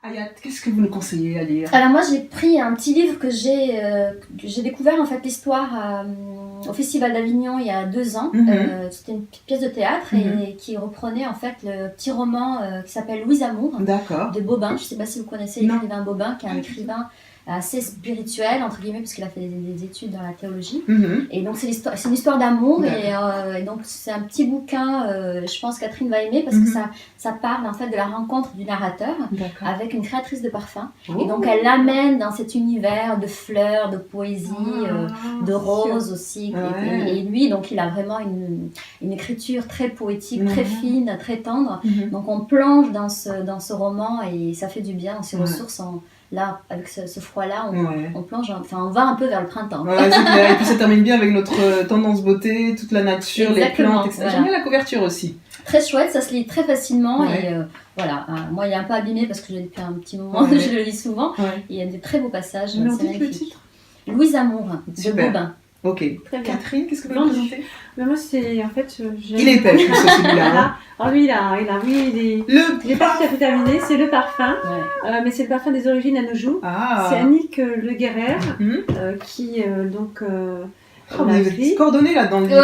Ayat, qu'est-ce que vous nous conseillez à lire? Alors moi j'ai pris un petit livre que j'ai découvert en fait l'histoire au Festival d'Avignon il y a 2 ans. C'était une pièce de théâtre et qui reprenait en fait le petit roman qui s'appelle Louise Amour de Bobin. Je ne sais pas si vous connaissez l'écrivain Bobin, qui est un écrivain assez spirituel entre guillemets parce qu'il a fait des études dans la théologie. Et donc c'est une histoire d'amour et donc c'est un petit bouquin. Je pense Catherine va aimer parce que ça parle en fait de la rencontre du narrateur avec une créatrice de parfum. Et donc elle l'amène dans cet univers de fleurs, de poésie, de roses aussi. Et lui donc il a vraiment une écriture très poétique, très fine, très tendre. Donc on plonge dans ce roman et ça fait du bien, on se ressource là, avec ce froid-là, on plonge, on va un peu vers le printemps. Ouais, c'est clair. Et puis ça termine bien avec notre tendance beauté, toute la nature, les plantes, etc. J'aime bien la couverture aussi. Très chouette, ça se lit très facilement et voilà. Moi, il est un peu abîmé parce que je l'ai depuis un petit moment, je le lis souvent. Et il y a de très beaux passages. Mais on dit le titre Louise Amour, de Bobin. Ok. Catherine, qu'est-ce que vous voulez présenter? Moi, c'est en fait. Il est épais, celui-là. Alors lui, il est pas tout à fait terminé. C'est le parfum, mais c'est le parfum des origines à nos jours. C'est Annick Le Guerrer qui donc. On a des coordonnées là dans le livre.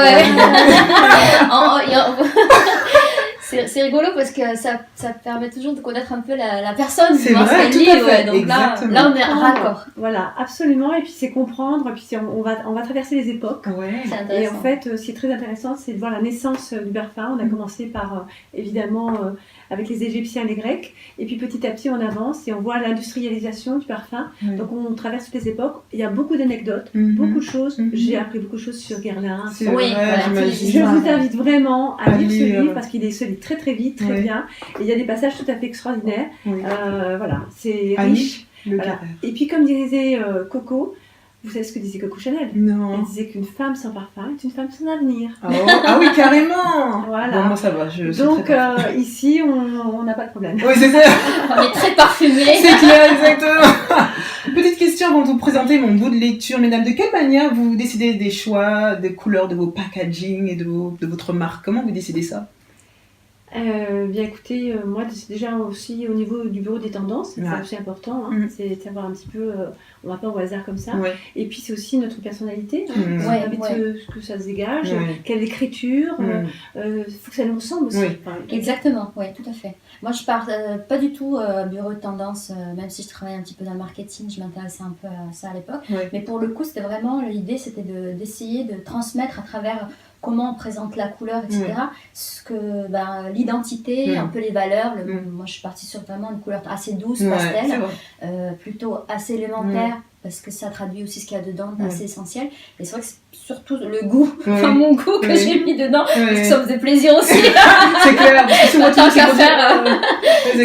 C'est rigolo parce que ça permet toujours de connaître un peu la personne. C'est vrai, tout à fait. Donc là, on est raccord. Voilà, absolument. Et puis c'est comprendre. Et puis on va traverser les époques. C'est intéressant. Et en fait, ce qui est très intéressant, c'est de voir la naissance du parfum. On a commencé par, évidemment, avec les Égyptiens et les Grecs. Et puis petit à petit, on avance et on voit l'industrialisation du parfum. Donc on traverse toutes les époques. Il y a beaucoup d'anecdotes, beaucoup de choses. J'ai appris beaucoup de choses sur Guerlain. C'est vrai, je vous invite vraiment à lire ce livre parce qu'il se lit très très vite, très bien. Et il y a des passages tout à fait extraordinaires. Voilà, c'est riche. Voilà. Et puis comme disait Coco, vous savez ce que disait Coco Chanel? Non. Elle disait qu'une femme sans parfum est une femme sans avenir. Ah oui, carrément. Voilà. Bon, moi ça va, donc ici, on n'a pas de problème. Oui, c'est ça. On est très parfumé. C'est clair, exactement. Petite question avant de vous présenter mon bout de lecture, mesdames. De quelle manière vous décidez des choix, des couleurs de vos packaging et de votre marque? Comment vous décidez ça? Bien écoutez, moi c'est déjà aussi au niveau du bureau des tendances, c'est aussi important, c'est de savoir un petit peu, on va pas au hasard comme ça, et puis c'est aussi notre personnalité, ce que ça se dégage, quelle écriture, faut que ça nous ressemble aussi. Exactement, tout à fait. Moi je pars pas du tout bureau de tendance, même si je travaille un petit peu dans le marketing, je m'intéressais un peu à ça à l'époque, mais pour le coup c'était vraiment, l'idée c'était d'essayer de transmettre à travers comment on présente la couleur, etc. Ce que, l'identité, un peu les valeurs. Moi, je suis partie sur vraiment une couleur assez douce, pastel, plutôt assez élémentaire, parce que ça traduit aussi ce qu'il y a dedans, assez essentiel. Et c'est vrai que c'est surtout le goût, mon goût que j'ai mis dedans, parce que ça me faisait plaisir aussi. C'est clair, parce que tant qu'à faire,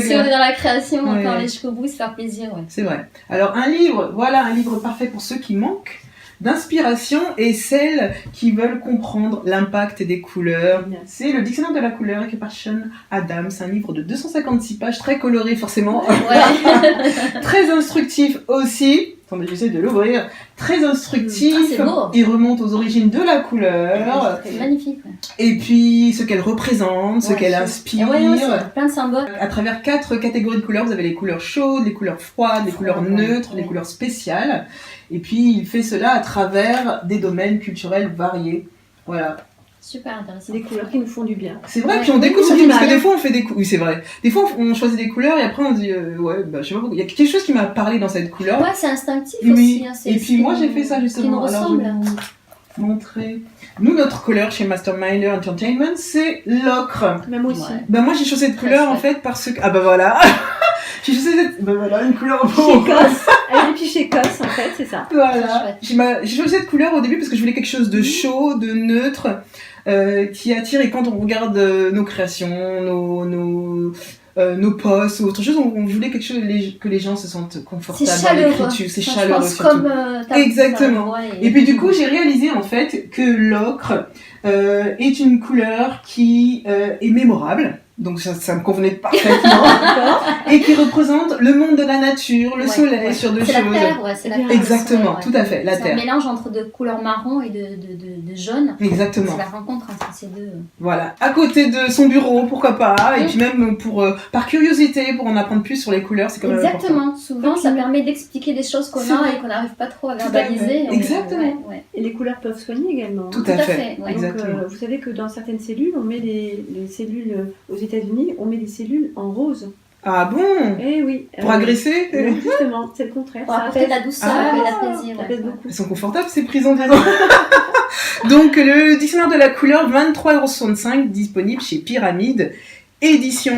si on est dans la création, on peut aller jusqu'au bout, se faire plaisir. C'est vrai. Alors, un livre parfait pour ceux qui manquent d'inspiration et celles qui veulent comprendre l'impact des couleurs. C'est le Dictionnaire de la couleur écrit par Sean Adams, un livre de 256 pages, très coloré forcément, très instructif aussi. Attendez, j'essaie de l'ouvrir. Très instructif. C'est beau. Il remonte aux origines de la couleur. C'est magnifique. Et puis ce qu'elle représente, ce qu'elle inspire. Plein de symboles. À travers 4 catégories de couleurs, vous avez les couleurs chaudes, les couleurs froides, les couleurs neutres, les couleurs spéciales. Et puis il fait cela à travers des domaines culturels variés. Voilà. Super intéressant. Des couleurs qui nous font du bien. C'est vrai, puis on découvre surtout parce que des fois on fait des couleurs. Oui, c'est vrai. Des fois on choisit des couleurs et après on dit je sais pas pourquoi. Il y a quelque chose qui m'a parlé dans cette couleur. Ouais, c'est instinctif aussi. Et puis moi j'ai fait ça justement. Alors je vais vous montrer. Nous, notre couleur chez Masterminder Entertainment, c'est l'ocre. Même aussi. Moi j'ai choisi cette couleur en fait parce que voilà. J'ai choisi une couleur beau. Elle est piche écosse en fait, c'est ça. Voilà. J'ai choisi cette couleur au début parce que je voulais quelque chose de chaud, de neutre, qui attire. Et quand on regarde nos créations, nos posts ou autre chose, on voulait quelque chose que les gens se sentent confortables dans l'écriture. C'est chaleureux surtout. Exactement. Et puis du coup, j'ai réalisé en fait que l'ocre est une couleur qui est mémorable. Donc ça me convenait parfaitement. Et qui représente le monde de la nature, le soleil sur deux choses. C'est la terre, c'est la terre. Exactement, tout à fait, la terre. C'est un mélange entre de couleurs marron et de jaune. Exactement. C'est la rencontre entre ces deux. Voilà. À côté de son bureau, pourquoi pas. Et puis même par curiosité, pour en apprendre plus sur les couleurs, c'est quand même important. Exactement. Souvent, ça permet d'expliquer des choses qu'on a et qu'on n'arrive pas trop à verbaliser. Exactement. Et les couleurs peuvent soigner également. Tout à fait. Exactement. Donc, vous savez que dans certaines cellules, on met les cellules aux États-Unis, on met des cellules en rose. Ah bon? Eh oui. Pour agresser? Justement, c'est le contraire. Pour apporter de la douceur et de la plaisir. Ça pèse beaucoup. Elles sont confortables ces prisons dedans. Donc le dictionnaire de la couleur, 23,65 €, disponible chez Pyramide Édition.